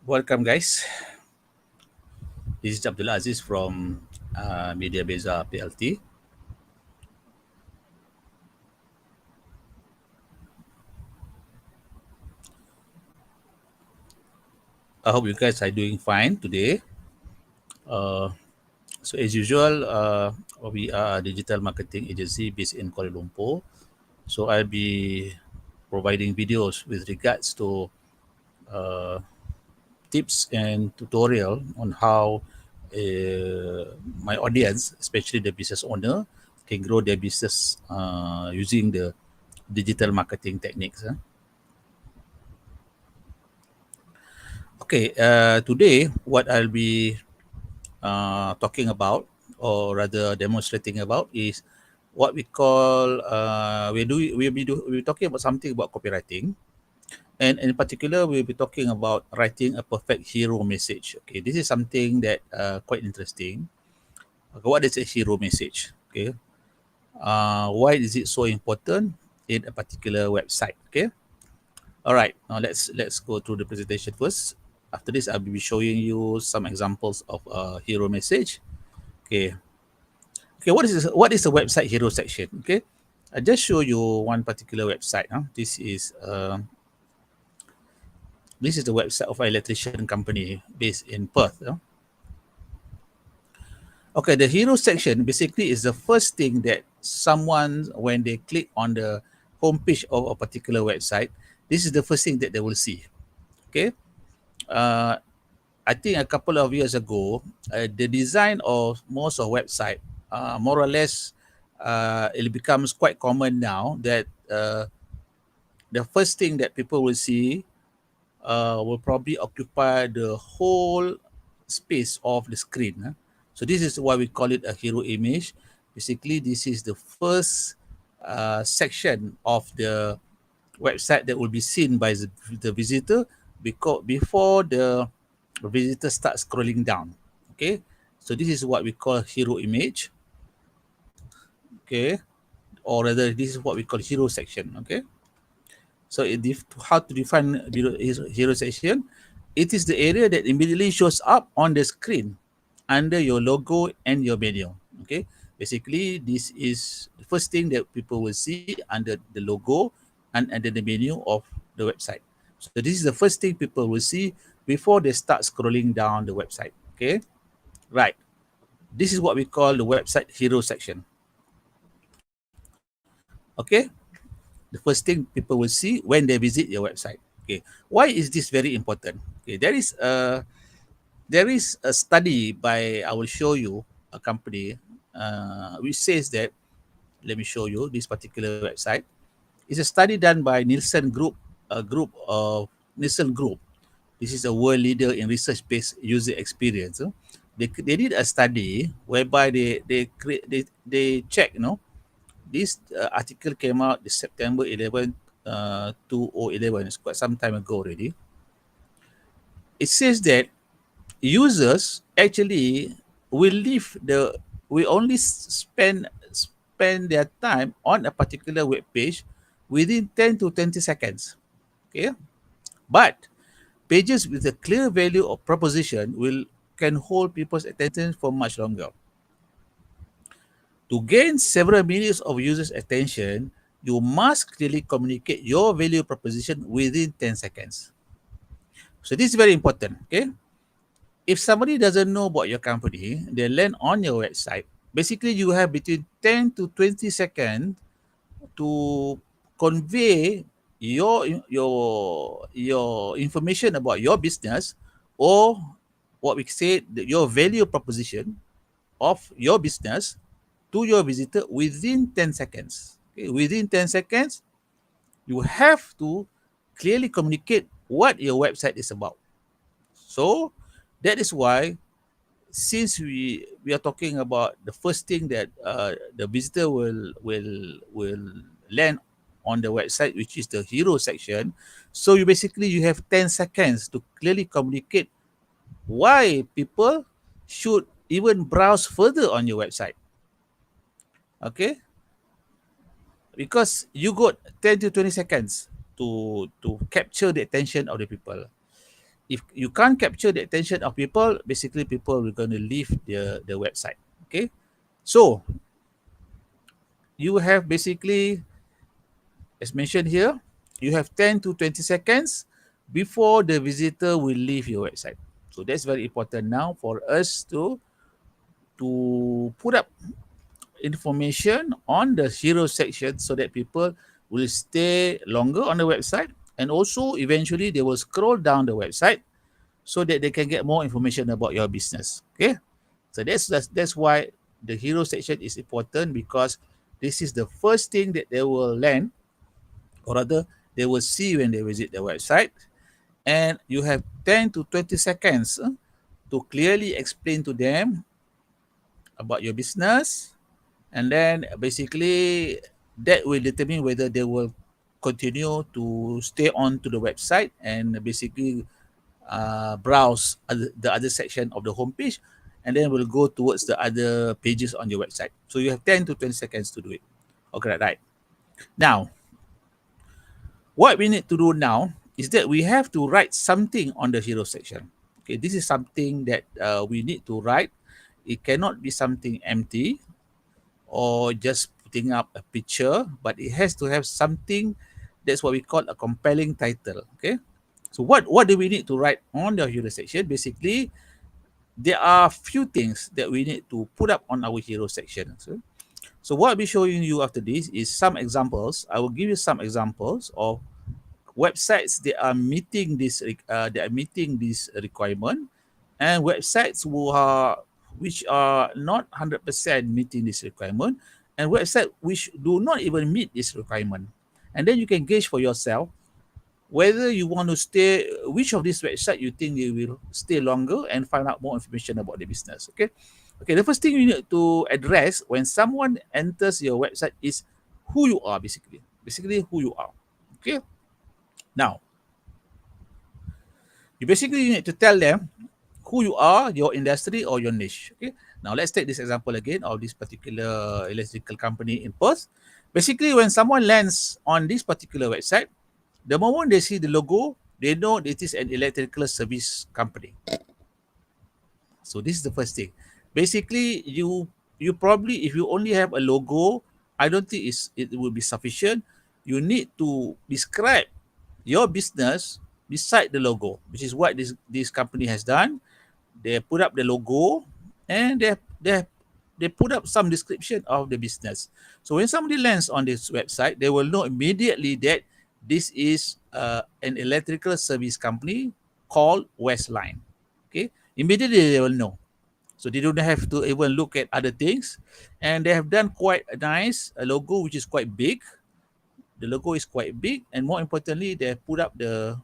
Welcome, guys. This is Abdul Aziz from Media Beza PLT. I hope you guys are doing fine today. Uh, so, as usual, we are a digital marketing agency based in Kuala Lumpur. So, I'll be providing videos with regards to uh, tips and tutorial on how my audience, especially the business owner, can grow their business using the digital marketing techniques. Okay, today what I'll be talking about, or rather demonstrating about, is what we call we'll be talking about something about copywriting, and in particular we'll be talking about writing a perfect hero message. Okay, this is something that quite interesting. Okay, what is a hero message? Okay, why is it so important in a particular website? Okay, all right. Now let's go through the presentation first. After this, I'll be showing you some examples of hero message. Okay. Okay. What is the website hero section? Okay. I just show you one particular website. This is the website of an electrician company based in Perth. Okay. The hero section basically is the first thing that someone, when they click on the homepage of a particular website, this is the first thing that they will see. Okay. Uh, I think a couple of years ago, the design of most of website, more or less, it becomes quite common now that the first thing that people will see will probably occupy the whole space of the screen. So this is why we call it a hero image. Basically, this is the first section of the website that will be seen by the visitor before the visitor starts scrolling down. Okay, so this is what we call hero image. Okay, or rather, this is what we call hero section. Okay, so how to define hero section? It is the area that immediately shows up on the screen under your logo and your menu. Okay, basically this is the first thing that people will see under the logo and under the menu of the website. So this is the first thing people will see before they start scrolling down the website. Okay, right. This is what we call the website hero section. Okay, the first thing people will see when they visit your website. Okay, why is this very important? Okay, there is a study by, I will show you, a company which says that, let me show you this particular website. It's a study done by Nielsen Group, a group of Nielsen Group. This is a world leader in research-based user experience. They did a study whereby they check, this article came out the September 11th, 2011. It's quite some time ago already. It says that users actually will only spend their time on a particular web page within 10 to 20 seconds. Okay, but pages with a clear value of proposition will can hold people's attention for much longer. To gain several minutes of users' attention, you must clearly communicate your value proposition within 10 seconds. So this is very important. Okay, if somebody doesn't know about your company, they land on your website. Basically, you have between 10 to 20 seconds to convey your information about your business, or what we say, your value proposition of your business to your visitor within 10 seconds. Okay? Within 10 seconds, you have to clearly communicate what your website is about. So that is why, since we are talking about the first thing that the visitor will land on the website, which is the hero section. So you have 10 seconds to clearly communicate why people should even browse further on your website. Okay, because you got 10 to 20 seconds to capture the attention of the people. if you can't capture the attention of people, basically people are going to leave the website. Okay, so you have basically, as mentioned here, you have 10 to 20 seconds before the visitor will leave your website. So that's very important now for us to put up information on the hero section so that people will stay longer on the website, and also eventually they will scroll down the website so that they can get more information about your business. Okay, so that's why the hero section is important, because this is the first thing that they will learn, or rather they will see when they visit the website. And you have 10 to 20 seconds to clearly explain to them about your business, and then basically that will determine whether they will continue to stay on to the website and basically browse the other section of the homepage, and then we'll go towards the other pages on your website. So you have 10 to 20 seconds to do it. Okay, right. Now, what we need to do now is that we have to write something on the hero section. Okay, this is something that we need to write. It cannot be something empty or just putting up a picture, but it has to have something. That's what we call a compelling title. Okay, so what do we need to write on the hero section? Basically, there are few things that we need to put up on our hero section. So what I'll be showing you after this is some examples. I will give you some examples of websites that are meeting this requirement, and websites which are not 100% meeting this requirement, and websites which do not even meet this requirement. And then you can gauge for yourself whether you want to stay, which of these websites you think you will stay longer and find out more information about the business. Okay, the first thing you need to address when someone enters your website is who you are. Basically who you are. Okay, now you basically need to tell them who you are, your industry or your niche. Okay, now let's take this example again of this particular electrical company in Perth. Basically, when someone lands on this particular website, the moment they see the logo, they know it is an electrical service company. So this is the first thing. Basically, you probably, if you only have a logo, I don't think it will be sufficient. You need to describe your business beside the logo, which is what this company has done. They put up the logo, and they put up some description of the business. So when somebody lands on this website, they will know immediately that this is an electrical service company called Westline. Okay, immediately they will know. So they don't have to even look at other things, and they have done quite a nice logo, which is quite big. The logo is quite big, and more importantly, they put up the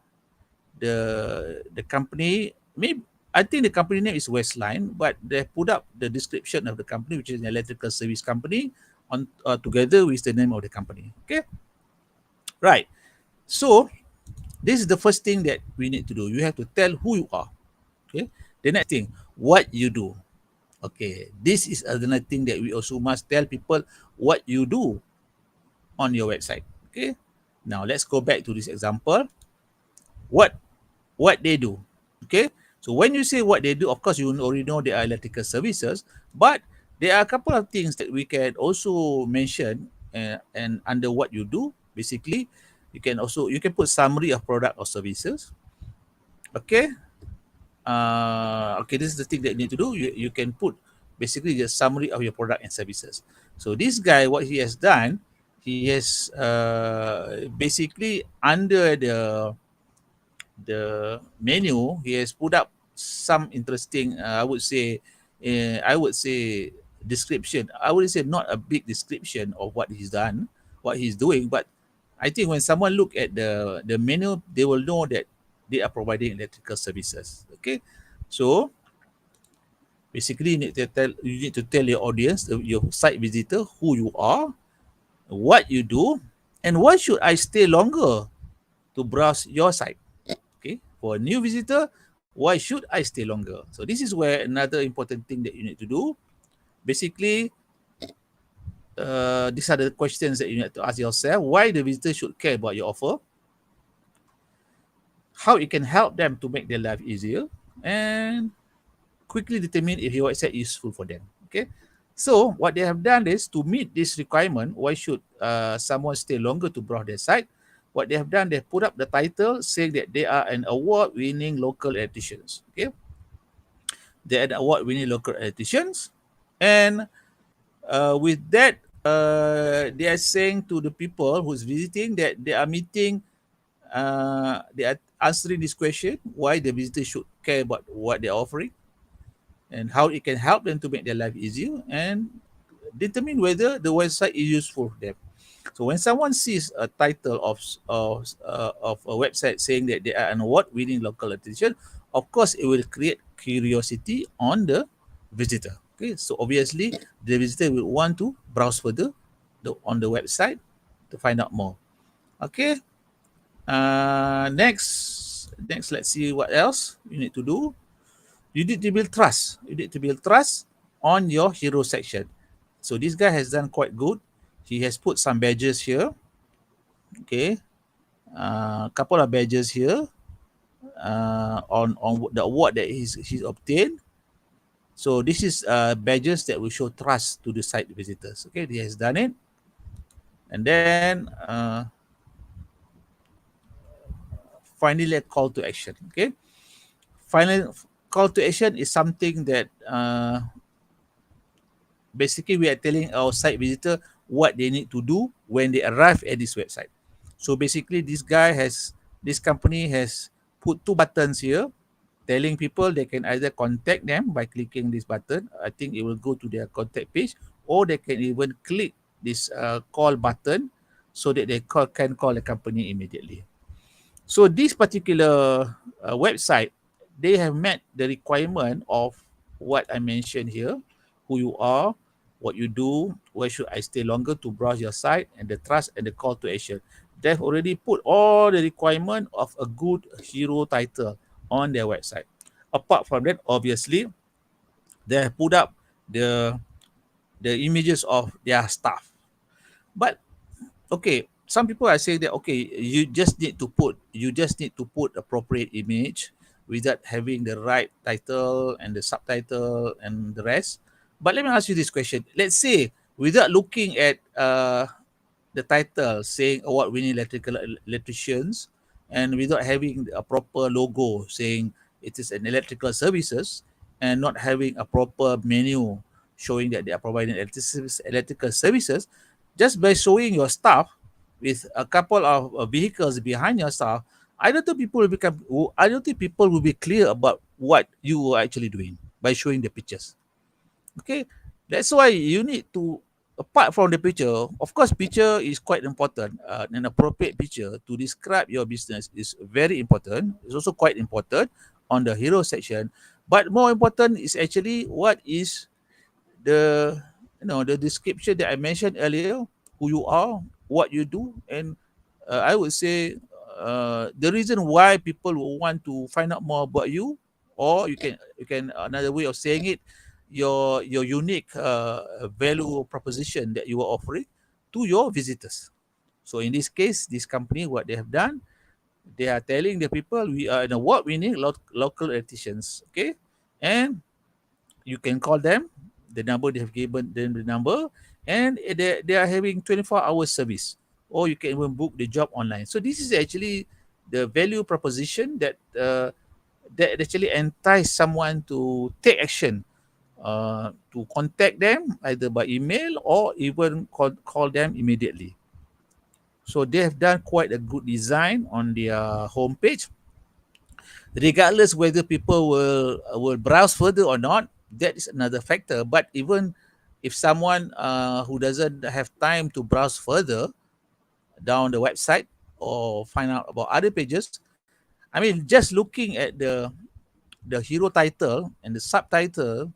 company. Maybe I think the company name is Westline, but they put up the description of the company, which is an electrical service company, on together with the name of the company. Okay, right. So this is the first thing that we need to do. You have to tell who you are. Okay. The next thing, what you do. Okay, this is another thing that we also must tell people what you do on your website. Okay, now let's go back to this example. What they do. Okay, so when you say what they do, of course you already know they are electrical services, but there are a couple of things that we can also mention, and under what you do, basically you can put summary of product or services. Okay, okay, this is the thing that you need to do. You can put basically the summary of your product and services. So this guy, what he has done, he has basically under the menu, he has put up some interesting, I would say description. I would say not a big description of what he's done, what he's doing, but I think when someone look at the menu, they will know that they are providing electrical services. Okay, so basically you need to tell your audience, your site visitor, who you are, what you do, and why should I stay longer to browse your site. Okay, for a new visitor, why should I stay longer? So this is where another important thing that you need to do. Basically, these are the questions that you need to ask yourself. Why the visitor should care about your offer? how it can help them to make their life easier, and quickly determine if your website is useful for them. Okay, so what they have done is to meet this requirement. Why should someone stay longer to browse their site? What they have done, they put up the title saying that they are an award-winning local electricians. Okay, they are an award-winning local electricians, and with that, they are saying to the people who's visiting that they are meeting, they are answering this question: why the visitor should care about what they are offering, and how it can help them to make their life easier, and determine whether the website is useful for them. So when someone sees a title of a website saying that they are an award-winning local electrician, of course it will create curiosity on the visitor. Okay, so obviously the visitor will want to browse further on the website to find out more. Okay, next, let's see what else you need to do. You need to build trust. You need to build trust on your hero section. So this guy has done quite good. He has put some badges here. Okay, a couple of badges here on the award that he's obtained. So this is badges that will show trust to the site visitors. Okay, he has done it, and then finally a call to action. Okay, final call to action is something that basically we are telling our site visitor what they need to do when they arrive at this website. So basically this company has put two buttons here telling people they can either contact them by clicking this button. I think it will go to their contact page, or they can even click this call button so that they can call the company immediately. So this particular website, they have met the requirement of what I mentioned here: who you are, what you do, where should I stay longer to browse your site, and the trust and the call to action. They've already put all the requirement of a good hero title on their website. Apart from that, obviously, they have put up the images of their staff. But okay, some people are saying that okay, you just need to put appropriate image without having the right title and the subtitle and the rest. But let me ask you this question: let's say without looking at the title saying award-winning electricians, and without having a proper logo saying it is an electrical services, and not having a proper menu showing that they are providing electrical services, just by showing your staff with a couple of vehicles behind your staff, I don't think people will be clear about what you are actually doing by showing the pictures. Okay, that's why you need to, apart from the picture, of course picture is quite important. An appropriate picture to describe your business is very important. It's also quite important on the hero section, but more important is actually what is the the description that I mentioned earlier: who you are, what you do, and I would say the reason why people will want to find out more about you, or you can another way of saying it, your unique value proposition that you are offering to your visitors. So in this case, this company, what they have done, they are telling the people we are an award-winning local artisans. Okay, and you can call them, the number they have given them, the number, and they are having 24-hour service, or you can even book the job online. So this is actually the value proposition that actually entice someone to take action, to contact them either by email or even call them immediately. So they have done quite a good design on their homepage. Regardless whether people will browse further or not, that is another factor. But even if someone who doesn't have time to browse further down the website or find out about other pages, I mean, just looking at the hero title and the subtitle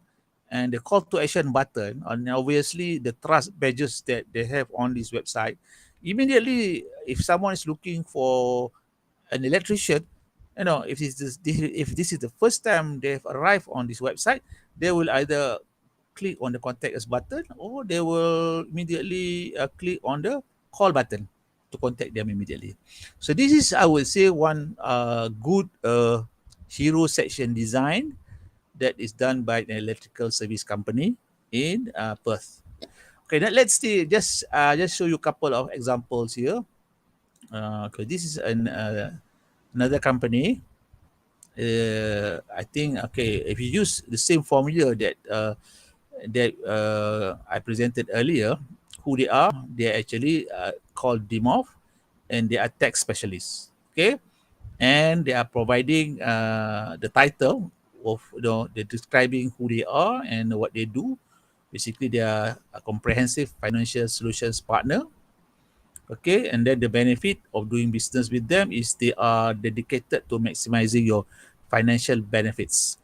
and the call to action button, and obviously the trust badges that they have on this website, immediately if someone is looking for an electrician, if this is the first time they've arrived on this website, they will either click on the contact us button, or they will immediately click on the call button. to contact them immediately. So this is, I would say, one good hero section design that is done by an electrical service company in Perth. Okay, now let's see, just show you a couple of examples here. Okay, this is another company. I think, okay, if you use the same formula that I presented earlier, who they are, they're actually called Dimorph, and they are tech specialists. Okay, and they are providing the title of, they're describing who they are and what they do. Basically, they are a comprehensive financial solutions partner. Okay, and then the benefit of doing business with them is they are dedicated to maximizing your financial benefits,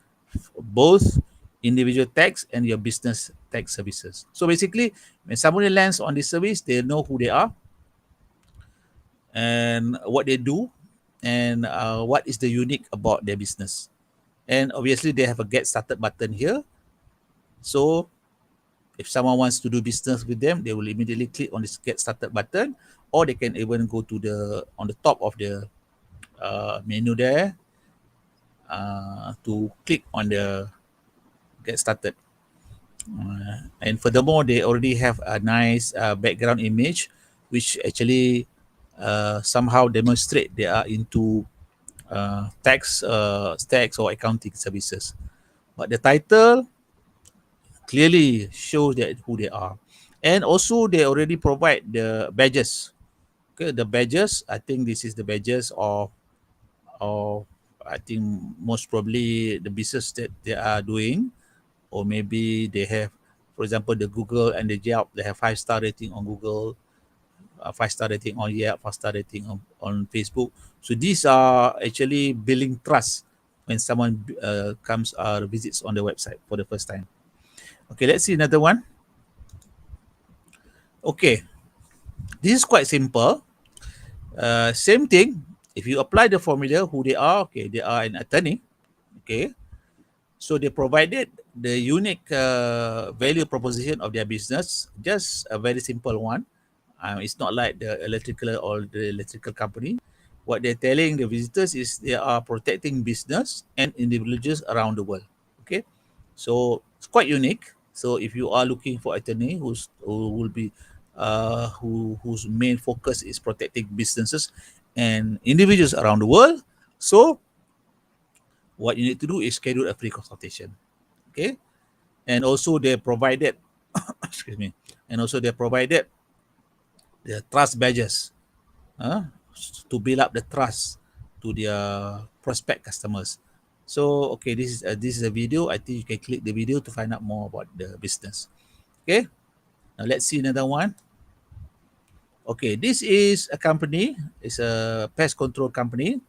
both individual tax and your business tax services. So basically, when somebody lands on this service, they know who they are and what they do, and what is the unique about their business. And obviously, they have a get started button here. So if someone wants to do business with them, they will immediately click on this get started button, or they can even go to the on the top of the menu there to click on the get started. And furthermore, they already have a nice background image, which actually somehow demonstrate they are into tax or accounting services. But the title clearly shows that who they are. And also they already provide the badges. Okay, the badges, I think this is the badges of I think most probably the business that they are doing, or maybe they have, for example, the Google and the Yelp, they have 5-star rating on Google, 5-star rating on Yelp, 5-star rating on Facebook. So these are actually building trust when someone comes or visits on the website for the first time. Okay, let's see another one. Okay, this is quite simple. Same thing. If you apply the formula, who they are, okay, they are an attorney. Okay, so they provided the unique value proposition of their business, just a very simple one. It's not like the electrical or the electrical company. What they're telling the visitors is they are protecting business and individuals around the world. Okay, so it's quite unique. So if you are looking for attorney who will be whose main focus is protecting businesses and individuals around the world, so what you need to do is schedule a free consultation. Okay, and also they provided excuse me, and also they provided the trust badges uh, to build up the trust to their prospect customers. So okay, this is a video. I think you can click the video to find out more about the business. Okay, now let's see another one. Okay, this is a company. It's a pest control company.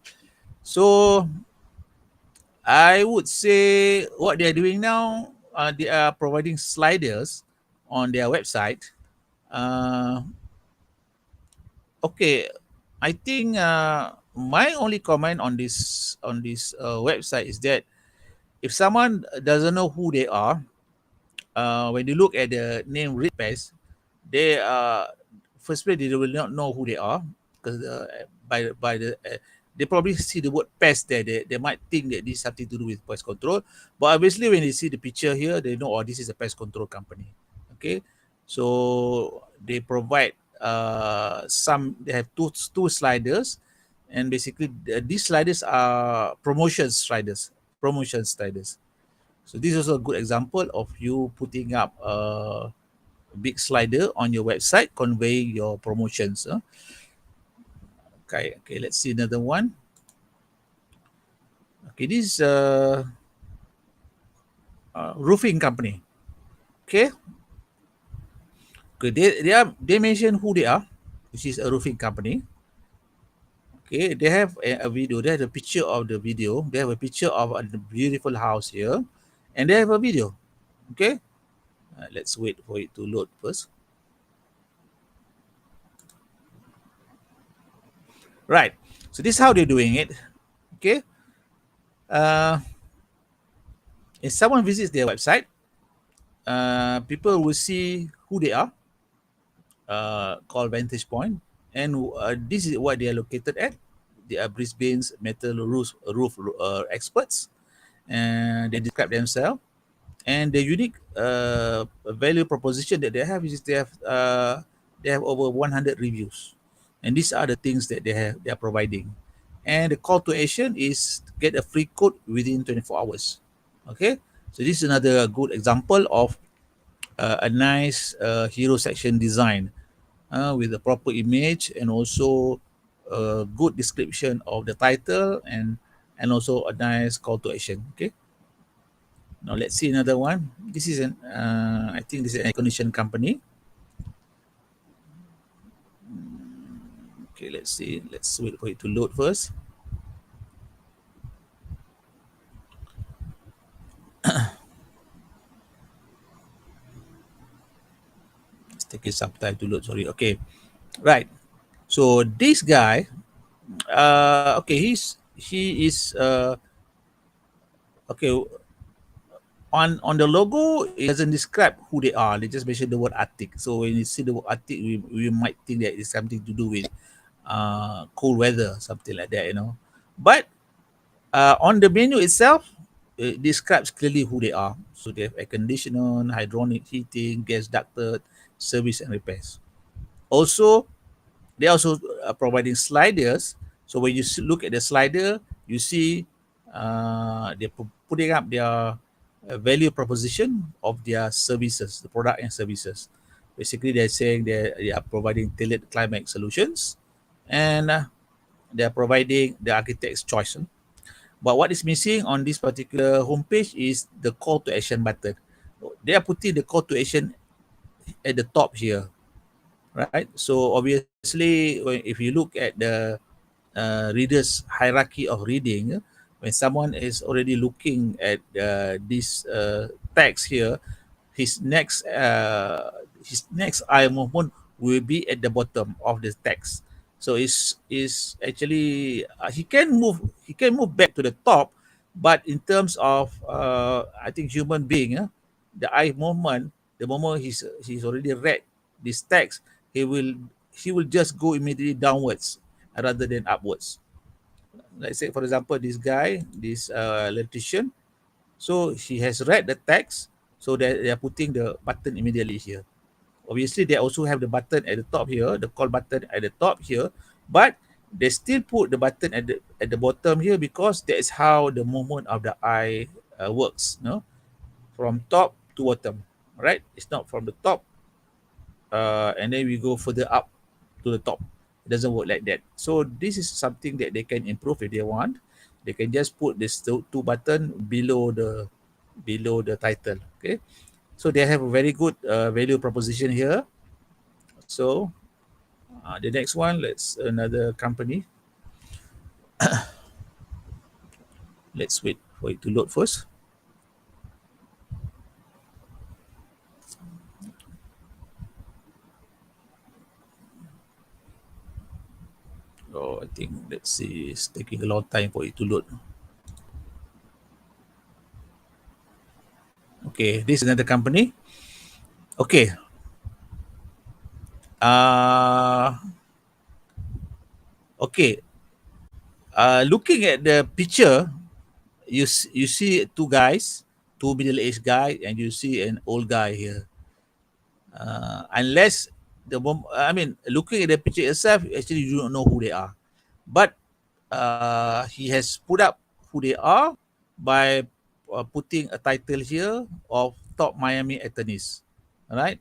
So I would say what they are doing now, they are providing sliders on their website. Uh, okay, I think my only comment on this website is that if someone doesn't know who they are, when you look at the name Red Pest, they first place they will not know who they are, because by the they probably see the word pest there. They might think that this is something to do with pest control, but obviously when they see the picture here, they know, oh, this is a pest control company. Okay, so they provide they have two sliders, and basically these sliders are promotion sliders. So this is also a good example of you putting up a big slider on your website conveying your promotions. Okay, let's see another one. Okay, this is a roofing company. Okay, they mention who they are, which is a roofing company. Okay, they have a video. They have a picture of the video. They have a picture of a beautiful house here, and they have a video. Okay, let's wait for it to load first. Right. So this is how they're doing it. Okay. If someone visits their website, people will see who they are, called Vantage Point. and this is what they are located at. They are Brisbane's metal roof experts, and they describe themselves. And the unique value proposition that they have is they have over 100 reviews, and these are the things that they are providing. And the call to action is get a free code within 24 hours. Okay, so this is another good example of a nice hero section design with a proper image, and also a good description of the title, and also a nice call to action. Okay, now let's see another one. This is an I think this is an air condition company. Okay, let's see. Let's wait for it to load first. It's taking some time to load. Sorry. Okay, right. So this guy, okay, he is okay. On the logo, it doesn't describe who they are. They just mention the word Arctic. So when you see the word Arctic, we might think that it's something to do with cold weather, something like that, you know. But on the menu itself, it describes clearly who they are. So they have air conditioner, hydronic heating, gas ducted, service and repairs. Also, they also are providing sliders. So when you look at the slider, you see they're putting up their value proposition of their services, the product and services. Basically, they're saying they are providing tailored climate solutions, and they are providing the architect's choice. But what is missing on this particular homepage is the call to action button. They are putting the call to action at the top here, right? So obviously, if you look at the reader's hierarchy of reading, when someone is already looking at this text here, his next uh, his next eye movement will be at the bottom of the text. So is actually he can move back to the top, but in terms of I think human being, the eye movement, the moment he's already read this text, he will he will just go immediately downwards rather than upwards. Let's say, for example, this guy, this electrician, so he has read the text, so they are putting the button immediately here. Obviously, they also have the button at the top here, the call button at the top here, but they still put the button at the bottom here because that is how the movement of the eye works, no? From top to bottom, right? It's not from the top and then we go further up to the top. It doesn't work like that. So this is something that they can improve if they want. They can just put this two button below the title. Okay, so they have a very good value proposition here. So the next one, let's another company. Let's wait for it to load first. Oh, I think let's see, it's taking a long time for it to load. Okay, this is another company. Okay. Uh okay. Looking at the picture, you see two guys, two middle-aged guy, and you see an old guy here. Unless I mean, looking at the picture itself, actually you don't know who they are. But he has put up who they are by putting a title here of top Miami attorneys. All right.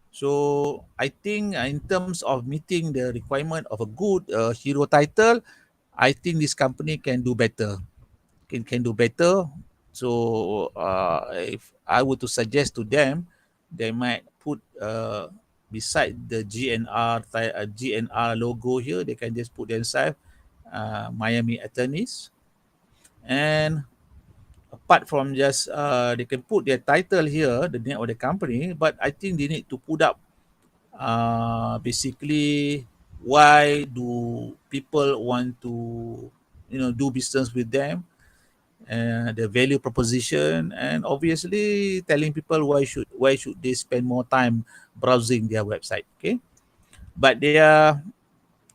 So I think in terms of meeting the requirement of a good hero title, I think this company can do better. Can do better. So if I were to suggest to them, they might put beside the GNR logo here, they can just put themselves Miami attorneys. And apart from just they can put their title here, the name of the company, but I think they need to put up basically why do people want to do business with them, the value proposition, and obviously telling people why should they spend more time browsing their website. Okay, but they are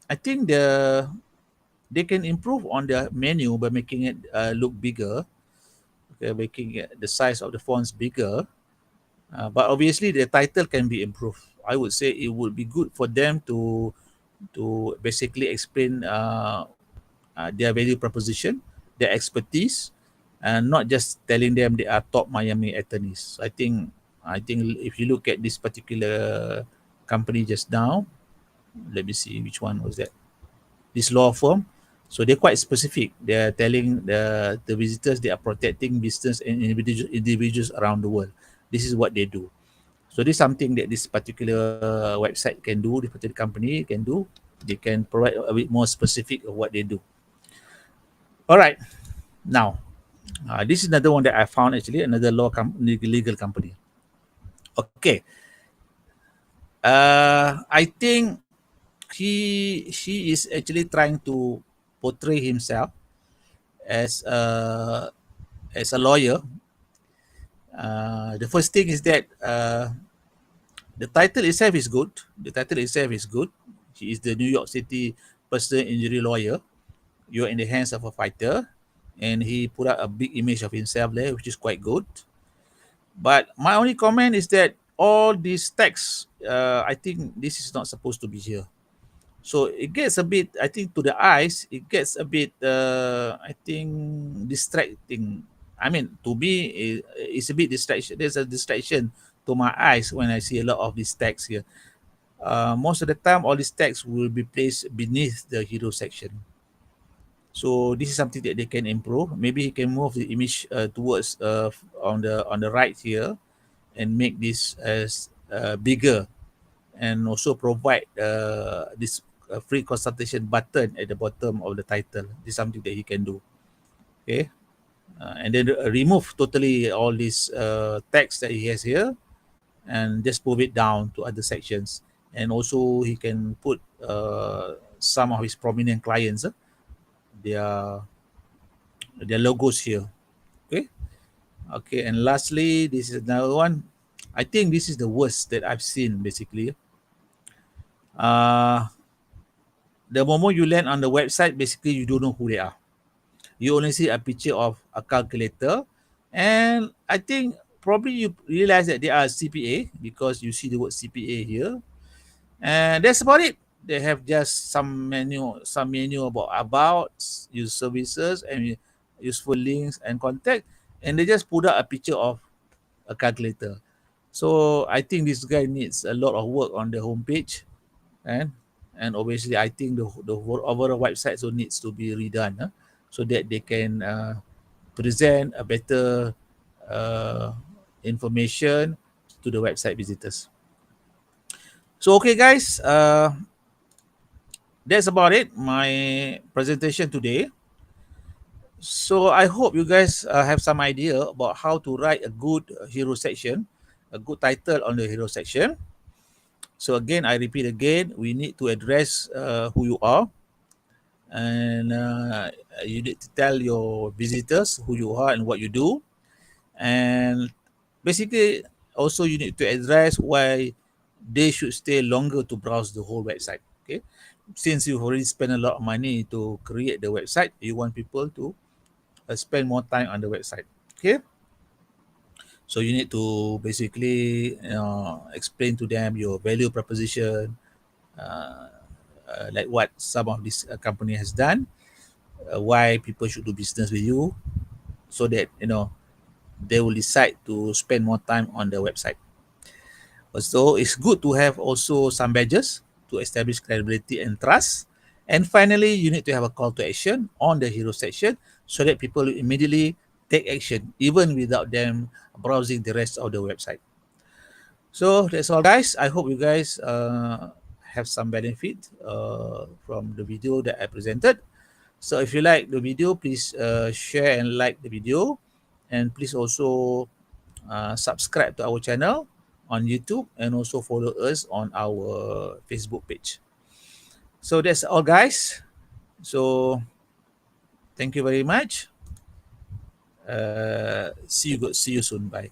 I think they can improve on the menu by making it look bigger, okay, making the size of the fonts bigger. But obviously, the title can be improved. I would say it would be good for them to basically explain their value proposition, their expertise, and not just telling them they are top Miami attorneys. I think if you look at this particular company just now, let me see which one was that. This law firm. So they're quite specific. They're telling the visitors they are protecting business and individuals around the world. This is what they do. So this is something that this particular website can do, this particular company can do. They can provide a bit more specific of what they do. All right. Now, this is another one that I found actually, another legal company. Okay. I think she is actually trying to portray himself as a lawyer. The first thing is that the title itself is good. The title itself is good. He is the New York City personal injury lawyer. You're in the hands of a fighter, and he put out a big image of himself there, which is quite good. But my only comment is that all these text, I think this is not supposed to be here. So it gets a bit, I think, to the eyes, it gets a bit, I think, distracting. I mean, to me, it's a bit distraction. There's a distraction to my eyes when I see a lot of these text here. Most of the time, all these text will be placed beneath the hero section. So this is something that they can improve. Maybe he can move the image towards on the right here, and make this as bigger, and also provide this free consultation button at the bottom of the title. This is something that he can do. Okay, and then remove totally all this text that he has here, and just move it down to other sections. And also he can put some of his prominent clients, their logos here. Okay. Okay, and lastly, this is another one. I think this is the worst that I've seen basically. Uh, the moment you land on the website, basically you don't know who they are. You only see a picture of a calculator, and I think probably you realize that they are CPA because you see the word CPA here, and that's about it. They have just some menu about use services and useful links and contact, and they just put out a picture of a calculator. So I think this guy needs a lot of work on the homepage, and obviously I think the overall website so needs to be redone, so that they can present a better information to the website visitors. So okay guys, that's about it, my presentation today. So I hope you guys have some idea about how to write a good hero section, a good title on the hero section. So again, I repeat again, we need to address who you are, and you need to tell your visitors who you are and what you do. And basically, also you need to address why they should stay longer to browse the whole website. Okay, since you've already spent a lot of money to create the website, you want people to spend more time on the website. Okay, so you need to basically explain to them your value proposition, uh, like what some of this company has done, why people should do business with you, so that they will decide to spend more time on the website. Also, it's good to have also some badges to establish credibility and trust. And finally, you need to have a call to action on the hero section, so that people will immediately take action even without them browsing the rest of the website. So that's all guys. I hope you guys have some benefit from the video that I presented. So if you like the video, please share and like the video, and please also subscribe to our channel on YouTube, and also follow us on our Facebook page. So that's all guys. So thank you very much. See you soon. Bye.